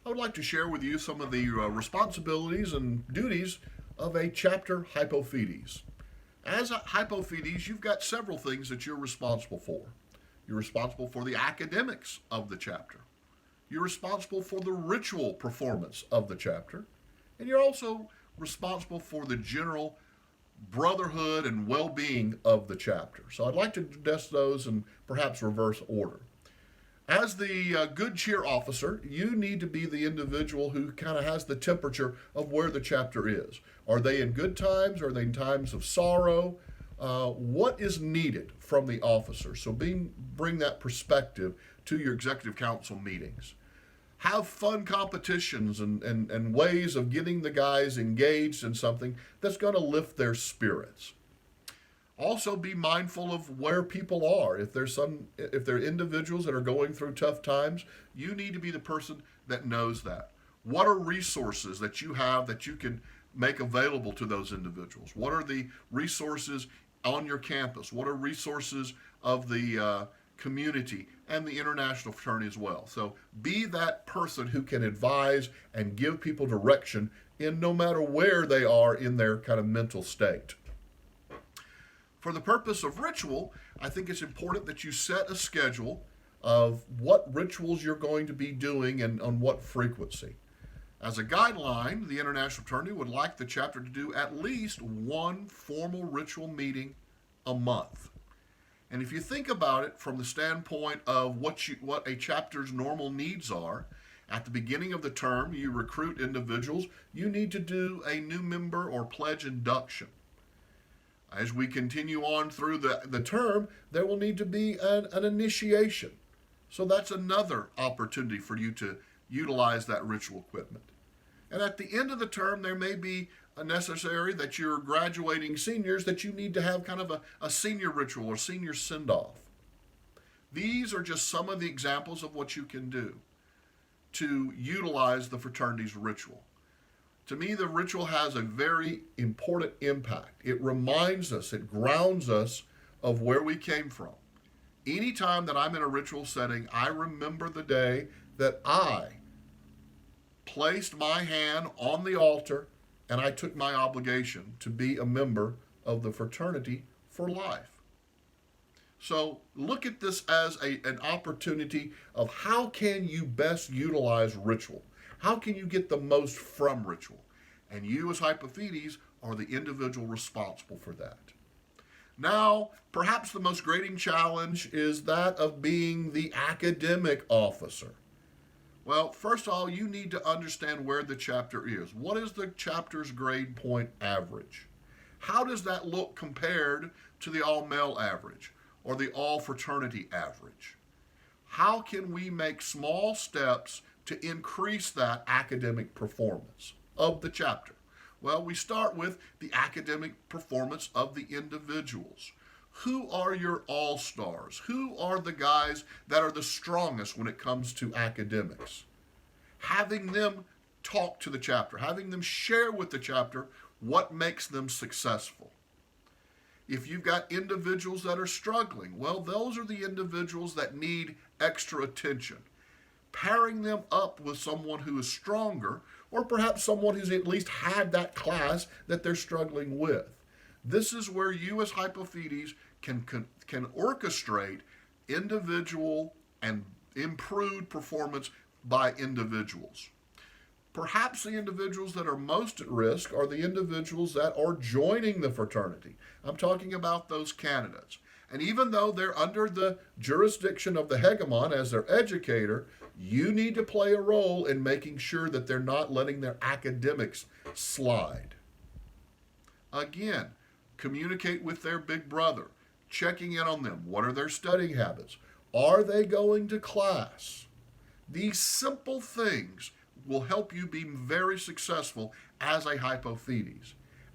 I would like to share with you some of the responsibilities and duties of a chapter Hypophetes. As a Hypophetes, you've got several things that you're responsible for. You're responsible for the academics of the chapter. You're responsible for the ritual performance of the chapter. And you're also responsible for the general brotherhood and well-being of the chapter. So I'd like to discuss those in perhaps reverse order. As the good cheer officer, you need to be the individual who kind of has the temperature of where the chapter is. Are they in good times? Are they in times of sorrow? What is needed from the officer? So bring that perspective to your executive council meetings. Have fun competitions and ways of getting the guys engaged in something that's going to lift their spirits. Also, be mindful of where people are. If there are individuals that are going through tough times, you need to be the person that knows that. What are resources that you have that you can make available to those individuals? What are the resources on your campus? What are resources of the community and the international fraternity as well? So be that person who can advise and give people direction in no matter where they are in their kind of mental state. For the purpose of ritual, I think it's important that you set a schedule of what rituals you're going to be doing and on what frequency. As a guideline, the International Fraternity would like the chapter to do at least one formal ritual meeting a month. And if you think about it from the standpoint of what a chapter's normal needs are, at the beginning of the term, you recruit individuals, you need to do a new member or pledge induction. As we continue on through the term, there will need to be an initiation. So that's another opportunity for you to utilize that ritual equipment. And at the end of the term, there may be a necessary that you're graduating seniors that you need to have kind of a senior ritual or senior send-off. These are just some of the examples of what you can do to utilize the fraternity's ritual. To me, the ritual has a very important impact. It reminds us, it grounds us of where we came from. Anytime that I'm in a ritual setting, I remember the day that I placed my hand on the altar and I took my obligation to be a member of the fraternity for life. So look at this as an opportunity of how can you best utilize ritual. How can you get the most from ritual? And you as Hypophetes are the individual responsible for that. Now, perhaps the most grating challenge is that of being the academic officer. Well, first of all, you need to understand where the chapter is. What is the chapter's grade point average? How does that look compared to the all-male average or the all-fraternity average? How can we make small steps to increase that academic performance of the chapter? Well, we start with the academic performance of the individuals. Who are your all-stars? Who are the guys that are the strongest when it comes to academics? Having them talk to the chapter, having them share with the chapter what makes them successful. If you've got individuals that are struggling, well, those are the individuals that need extra attention. Pairing them up with someone who is stronger, or perhaps someone who's at least had that class that they're struggling with. This is where you as Hypophetes can orchestrate individual and improved performance by individuals. Perhaps the individuals that are most at risk are the individuals that are joining the fraternity. I'm talking about those candidates. And even though they're under the jurisdiction of the Hegemon as their educator, you need to play a role in making sure that they're not letting their academics slide. Again, communicate with their big brother, checking in on them. What are their studying habits? Are they going to class? These simple things will help you be very successful as a Hypophetes.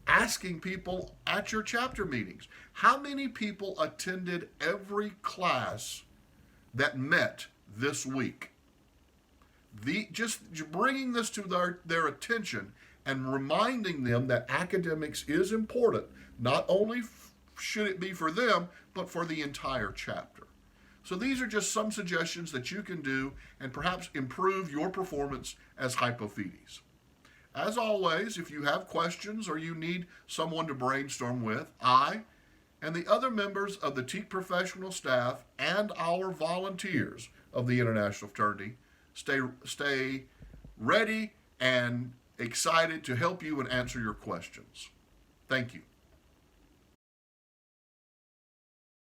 Asking people at your chapter meetings, how many people attended every class that met this week? Just bringing this to their attention and reminding them that academics is important. Not only should it be for them, but for the entire chapter. So these are just some suggestions that you can do and perhaps improve your performance as Hypophetes. As always, if you have questions or you need someone to brainstorm with, I and the other members of the TEAC professional staff and our volunteers of the International Fraternity stay ready and excited to help you and answer your questions. Thank you.